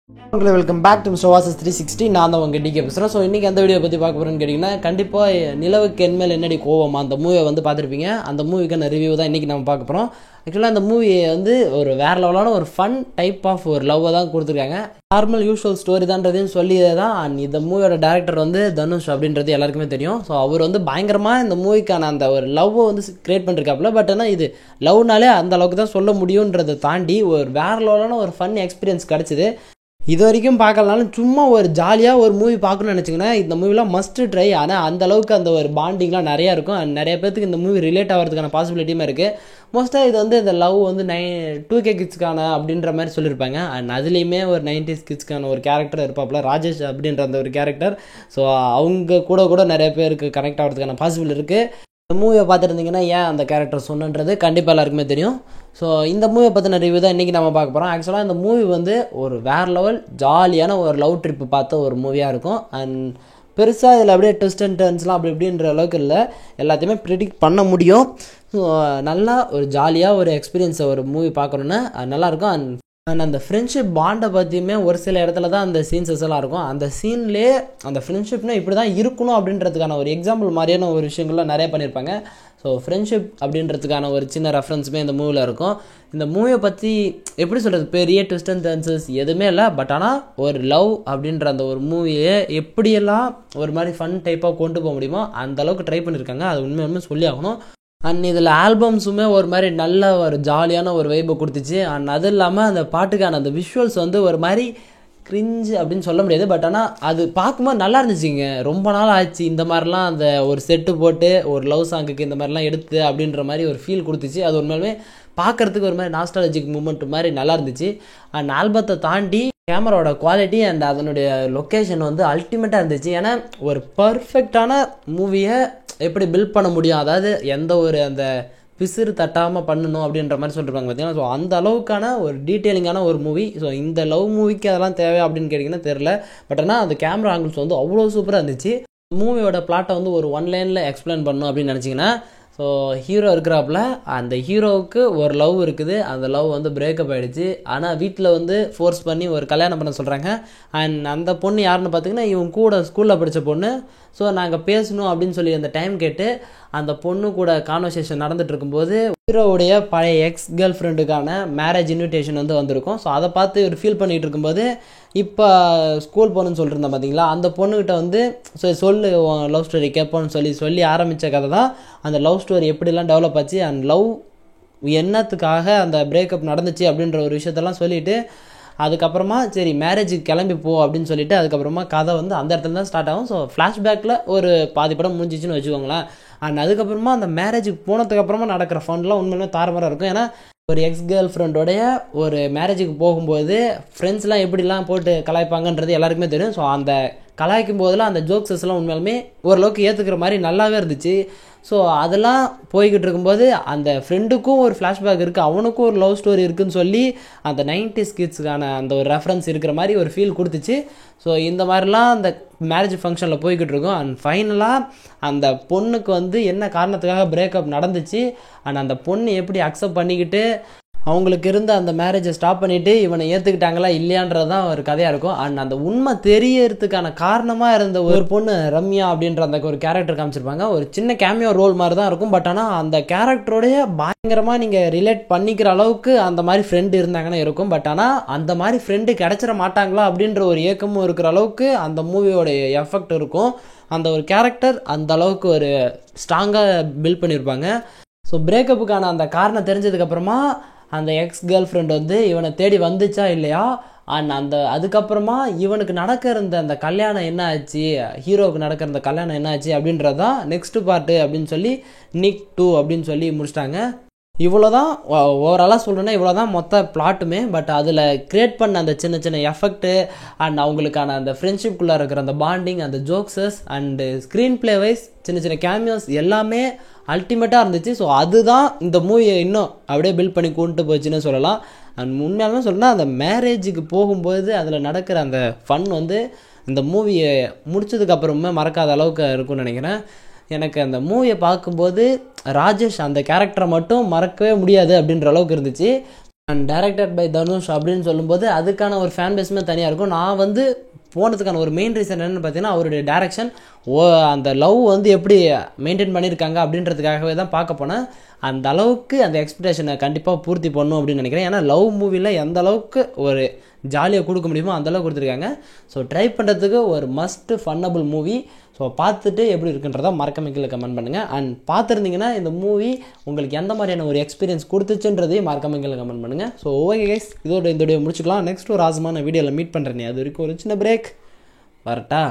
Welcome back to mister வாசஸ் 360. நான் தான் உங்கள் டிகே பேசுகிறேன். ஸோ இன்றைக்கி எந்த வீடியோ பற்றி பார்க்க போகிறேன்னு கேட்டிங்கன்னா, கண்டிப்பாக நிலவுக்கு என்மேல் என்னடி கோவம் அந்த மூவியை வந்து பார்த்துருப்பீங்க. அந்த மூவிக்கான ரிவ்யூ தான் இன்றைக்கி நம்ம பார்க்க போகிறோம். ஆக்சுவலாக அந்த மூவியை வந்து ஒரு வேறு லெவலான ஒரு ஃபன் டைப் ஆஃப் ஒரு லவ்வை தான் கொடுத்துருக்காங்க. நார்மல் யூஷுவல் ஸ்டோரி தான்றதையும் சொல்லியே தான். அண்ட் இந்த மூவியோட டேரக்டர் வந்து தனுஷ் அப்படின்றது எல்லாருக்குமே தெரியும். ஸோ அவர் வந்து பயங்கரமாக இந்த மூவிக்கான அந்த ஒரு லவ்வை வந்து கிரியேட் பண்ணிருக்காப்புல. பட் ஆனால் இது லவ்னாலே அந்த அளவுக்கு தான் சொல்ல முடியுன்றதை தாண்டி ஒரு வேறு லெவலான ஒரு ஃபன் எக்ஸ்பீரியன்ஸ் கிடச்சிது. இது வரைக்கும் பார்க்கலனாலும் சும்மா ஒரு ஜாலியாக ஒரு மூவி பார்க்கணும்னு நினச்சிங்கன்னா இந்த மூவிலாம் மஸ்ட் ட்ரை. ஆனால் அந்த அளவுக்கு அந்த ஒரு பாண்டிங்லாம் நிறையா இருக்கும். அண்ட் நிறைய பேருக்கு இந்த மூவி ரிலேட் ஆகிறதுக்கான பாசிபிலிட்டியுமே இருக்குது. மோஸ்ட்டாக இது வந்து இந்த லவ் வந்து 2K கிட்ஸ்க்கான அப்படின்ற மாதிரி சொல்லியிருப்பாங்க. அண்ட் அதுலேயுமே ஒரு 90s கிட்ஸ்க்கான ஒரு கேரக்டர் இருப்பாப்புல, ராஜேஷ் அப்படின்ற அந்த ஒரு கேரக்டர். ஸோ அவங்க கூட நிறைய பேருக்கு கனெக்ட் ஆகிறதுக்கான பாசிபிள் இருக்குது. இந்த மூவியை பார்த்துருந்தீங்கன்னா ஏன் அந்த கேரக்டர் சொன்னன்றது கண்டிப்பாக எல்லாருக்குமே தெரியும். ஸோ இந்த மூவியை பற்றின ரிவ்யூ தான் இன்றைக்கி நம்ம பார்க்க போகிறோம். ஆக்சுவலாக இந்த மூவி வந்து ஒரு வேறு லெவல் ஜாலியான ஒரு லவ் ட்ரிப்பு பார்த்த ஒரு மூவியாக இருக்கும். அண்ட் பெருசாக இதில் அப்படியே ட்விஸ்ட் அண்ட் டர்ன்ஸ்லாம் அப்படி இப்படின்ற அளவுக்கு இல்லை, எல்லாத்தையுமே ப்ரிடிக்ட் பண்ண முடியும். ஸோ நல்லா ஒரு ஜாலியாக ஒரு எக்ஸ்பீரியன்ஸை ஒரு மூவி பார்க்கணுன்னு நல்லாயிருக்கும். அண்ட் அந்த ஃப்ரெண்ட்ஷிப் பாண்டை பற்றியுமே ஒரு சில இடத்துல தான் அந்த சீன்ஸஸ் எல்லாம் இருக்கும். அந்த சீன்லேயே அந்த ஃப்ரெண்ட்ஷிப்னா இப்படி தான் இருக்கணும் அப்படின்றதுக்கான ஒரு எக்ஸாம்பிள் மாதிரியான ஒரு விஷயங்கள்லாம் நிறைய பண்ணியிருப்பாங்க. ஸோ ஃப்ரெண்ட்ஷிப் அப்படின்றதுக்கான ஒரு சின்ன ரெஃபரன்ஸுமே இந்த மூவியில் இருக்கும். இந்த மூவியை பற்றி எப்படி சொல்கிறது, பெரிய ட்விஸ்ட் அண்ட் டர்ன்ஸஸ் எதுவுமே இல்லை. பட் ஆனால் ஒரு லவ் அப்படின்ற அந்த ஒரு மூவியை எப்படியெல்லாம் ஒரு மாதிரி ஃபன் டைப்பாக கொண்டு போக முடியுமோ அந்த அளவுக்கு ட்ரை பண்ணியிருக்காங்க. அது உண்மையுமே சொல்லி ஆகணும். அண்ட் இதில் ஆல்பம்ஸுமே ஒரு மாதிரி நல்ல ஒரு ஜாலியான ஒரு வைப்பை கொடுத்துச்சு. அண்ட் அது இல்லாமல் அந்த பாட்டுக்கான அந்த விஷுவல்ஸ் வந்து ஒரு மாதிரி கிரிஞ்சு அப்படின்னு சொல்ல முடியாது. பட் ஆனால் அது பார்க்கும்போது நல்லா இருந்துச்சுங்க. ரொம்ப நாள் ஆச்சு இந்த மாதிரிலாம் அந்த ஒரு செட்டு போட்டு ஒரு லவ் சாங்குக்கு இந்த மாதிரிலாம் எடுத்து அப்படின்ற மாதிரி ஒரு ஃபீல் கொடுத்துச்சு. அது உண்மையிலுமே பார்க்குறதுக்கு ஒரு மாதிரி நாஸ்டாலஜிக் மூமெண்ட் மாதிரி நல்லா இருந்துச்சு. அண்ட் ஆல்பத்தை தாண்டி கேமராவோட குவாலிட்டி அண்ட் அதனுடைய லொக்கேஷன் வந்து அல்டிமேட்டாக இருந்துச்சு. ஏன்னா ஒரு பர்ஃபெக்டான மூவியை எப்படி பில்ட் பண்ண முடியும், அதாவது எந்த ஒரு அந்த பிசிறு தட்டாமல் பண்ணணும் அப்படின்ற மாதிரி சொல்லியிருப்பாங்க பார்த்தீங்கன்னா. ஸோ அந்த அளவுக்கான ஒரு டீட்டெயிலிங்கான ஒரு மூவி. ஸோ இந்த லவ் மூவிக்கு அதெல்லாம் தேவை அப்படின்னு கேட்டிங்கன்னா தெரில. பட் ஆனால் அந்த கேமரா ஆங்கிள்ஸ் வந்து அவ்வளோ சூப்பராக இருந்துச்சு. மூவியோட பிளாட்டை வந்து ஒரு ஒன் லைனில் எக்ஸ்பிளைன் பண்ணணும் அப்படின்னு நினச்சிங்கன்னா, ஸோ ஹீரோ இருக்கிறாப்புல, அந்த ஹீரோவுக்கு ஒரு லவ் இருக்குது. அந்த லவ் வந்து பிரேக்கப் ஆகிடுச்சு. ஆனால் வீட்டில் வந்து ஃபோர்ஸ் பண்ணி ஒரு கல்யாணம் பண்ண சொல்கிறாங்க. அண்ட் அந்த பொண்ணு யாருன்னு பார்த்தீங்கன்னா இவங்க கூட ஸ்கூலில் படித்த பொண்ணு. ஸோ நாங்கள் பேசணும் அப்படின்னு சொல்லி அந்த டைம் கேட்டு அந்த பொண்ணு கூட கான்வர்சேஷன் நடந்துட்டு இருக்கும்போது ஹீரோவுடைய பழைய எக்ஸ் கேர்ள் ஃப்ரெண்டுக்கான மேரேஜ் இன்விடேஷன் வந்து வந்திருக்கும். ஸோ அதை பார்த்து ஒரு ஃபீல் பண்ணிகிட்டு இருக்கும்போது இப்போ ஸ்கூல் போகணுன்னு சொல்லியிருந்தேன் பார்த்தீங்களா, அந்த பொண்ணுக்கிட்ட வந்து சொல்லு லவ் ஸ்டோரி கேட்போன்னு சொல்லி ஆரம்பித்த கதை தான் அந்த லவ் ஸ்டோரி எப்படிலாம் டெவலப் ஆச்சு அண்ட் லவ் என்னத்துக்காக அந்த பிரேக்கப் நடந்துச்சு அப்படின்ற ஒரு விஷயத்தெல்லாம் சொல்லிவிட்டு அதுக்கப்புறமா சரி மேரேஜுக்கு கிளம்பி போ அப்படின்னு சொல்லிட்டு அதுக்கப்புறமா கதை வந்து அந்த இடத்துல தான் ஸ்டார்ட் ஆகும். ஸோ ஃப்ளாஷ்பேக்கில் ஒரு பாதி படம் முடிஞ்சிச்சுன்னு வச்சுக்கோங்களேன். அண்ட் அதுக்கப்புறமா அந்த மேரேஜுக்கு போனதுக்கப்புறமா நடக்கிற ஃபன்லாம் உண்மையிலே தாறுமாறாக இருக்கும். ஏன்னா ஒரு எக்ஸ் கேர்ள் ஃப்ரெண்டோடைய ஒரு மேரேஜுக்கு போகும்போது ஃப்ரெண்ட்ஸ்லாம் எப்படிலாம் போட்டு கலாய்ப்பாங்கன்றது எல்லாருக்குமே தெரியும். ஸோ அந்த கலாய்க்கும் போதெல்லாம் அந்த ஜோக்ஸஸ்லாம் உண்மையாலுமே ஓரளவுக்கு ஏற்றுக்கிற மாதிரி நல்லாவே இருந்துச்சு. ஸோ அதெல்லாம் போய்கிட்டு இருக்கும்போது அந்த ஃப்ரெண்டுக்கும் ஒரு ஃப்ளாஷ்பேக் இருக்குது, அவனுக்கும் ஒரு லவ் ஸ்டோரி இருக்குதுன்னு சொல்லி அந்த 90s கிட்ஸுக்கான அந்த ஒரு ரெஃபரன்ஸ் இருக்கிற மாதிரி ஒரு ஃபீல் கொடுத்துச்சு. ஸோ இந்த மாதிரிலாம் அந்த மேரேஜ் ஃபங்க்ஷனில் போய்கிட்டு இருக்கும். அண்ட் ஃபைனலாக அந்த பொண்ணுக்கு வந்து என்ன காரணத்துக்காக பிரேக்கப் நடந்துச்சு அண்ட் அந்த பொண்ணு எப்படி அக்செப்ட் பண்ணிக்கிட்டு அவங்களுக்கு இருந்த அந்த மேரேஜை ஸ்டாப் பண்ணிவிட்டு இவனை ஏற்றுக்கிட்டாங்களா இல்லையான்றது தான் ஒரு கதையாக இருக்கும். அண்ட் அந்த உண்மை தெரியறதுக்கான காரணமாக இருந்த ஒரு பொண்ணு ரம்யா அப்படின்ற அந்த ஒரு கேரக்டர் காமிச்சிருப்பாங்க. ஒரு சின்ன கேமியோ ரோல் மாதிரி தான் இருக்கும். பட் ஆனால் அந்த கேரக்டரோடைய பயங்கரமாக நீங்கள் ரிலேட் பண்ணிக்கிற அளவுக்கு அந்த மாதிரி ஃப்ரெண்டு இருந்தாங்கன்னா இருக்கும். பட் ஆனால் அந்த மாதிரி ஃப்ரெண்டு கிடச்சிட மாட்டாங்களா அப்படின்ற ஒரு ஏக்கமும் இருக்கிற அளவுக்கு அந்த மூவியோடைய எஃபெக்ட் இருக்கும். அந்த ஒரு கேரக்டர் அந்த அளவுக்கு ஒரு ஸ்ட்ராங்காக பில்ட் பண்ணியிருப்பாங்க. ஸோ பிரேக்கப்புக்கான அந்த காரணம் தெரிஞ்சதுக்கப்புறமா அந்த எக்ஸ் கேர்ள் ஃப்ரெண்ட் வந்து இவனை தேடி வந்துச்சா இல்லையா அண்ட் அதுக்கப்புறமா இவனுக்கு நடக்கிற அந்த கல்யாணம் என்ன ஆச்சு, ஹீரோவுக்கு நடக்கிற அந்த கல்யாணம் என்ன ஆச்சு அப்படின்றது தான் நெக்ஸ்ட் பார்ட்டு அப்படின்னு சொல்லி நிக் 2 அப்படின்னு சொல்லி முடிச்சிட்டாங்க. இவ்வளோதான் ஓவராலாக சொல்கிறேன்னா இவ்வளோதான் மொத்த பிளாட்டுமே. பட் அதில் க்ரியேட் பண்ண அந்த சின்ன சின்ன எஃபெக்ட்டு அண்ட் அவங்களுக்கான அந்த ஃப்ரெண்ட்ஷிப்குள்ளே இருக்கிற அந்த பாண்டிங், அந்த ஜோக்ஸஸ் அண்டு ஸ்க்ரீன் பிளே வைஸ் சின்ன சின்ன கேமியோஸ் எல்லாமே அல்டிமேட்டாக இருந்துச்சு. ஸோ அதுதான் இந்த மூவியை இன்னும் அப்படியே பில்ட் பண்ணி கொண்டு போச்சுன்னு சொல்லலாம். அண்ட் உண்மையாலுமே சொல்லணும்னா அந்த மேரேஜுக்கு போகும்போது அதில் நடக்கிற அந்த ஃபன் வந்து இந்த மூவியை முடிச்சதுக்கப்புறமே மறக்காத அளவுக்கு இருக்கும்னு நினைக்கிறேன். எனக்கு அந்த மூவியை பார்க்கும்போது ராஜேஷ் அந்த கேரக்டரை மட்டும் மறக்கவே முடியாது அப்படின்ற அளவுக்கு இருந்துச்சு. அண்ட் டைரக்டட் பை தனுஷ் அப்படின்னு சொல்லும்போது அதுக்கான ஒரு ஃபேன் பேஸுமே தனியாக இருக்கும். நான் வந்து போனதுக்கான ஒரு மெயின் ரீசன் என்னென்னு பார்த்தீங்கன்னா அவருடைய டேரக்ஷன், அந்த லவ் வந்து எப்படி மெயின்டைன் பண்ணியிருக்காங்க அப்படின்றதுக்காகவே தான் பார்க்க போனேன். அந்த அளவுக்கு அந்த எக்ஸ்பெக்டேஷனை கண்டிப்பாக பூர்த்தி பண்ணும் அப்படின்னு நினைக்கிறேன். ஏன்னா லவ் மூவியில் எந்த அளவுக்கு ஒரு ஜாலியாக கொடுக்க முடியுமோ அந்தளவுக்கு கொடுத்துருக்காங்க. ஸோ ட்ரை பண்ணுறதுக்கு ஒரு மஸ்ட் ஃபன்னபிள் மூவி. ஸோ பார்த்துட்டு எப்படி இருக்குன்றதை மறக்காம கீழே கமெண்ட் பண்ணுங்கள். அண்ட் பார்த்துருந்தீங்கன்னா இந்த மூவி உங்களுக்கு எந்த மாதிரியான ஒரு எக்ஸ்பீரியன்ஸ் கொடுத்துச்சுன்றதையும் மறக்காம கீழே கமெண்ட் பண்ணுங்கள். ஸோ ஓகே கைஸ், இதோட இந்த வீடியோ முடிச்சுக்கலாம். நெக்ஸ்ட் ஒரு ஆசமான வீடியோவில் மீட் பண்ணுறேன். அது வரைக்கும் ஒரு சின்ன பிரேக் வரட்டா.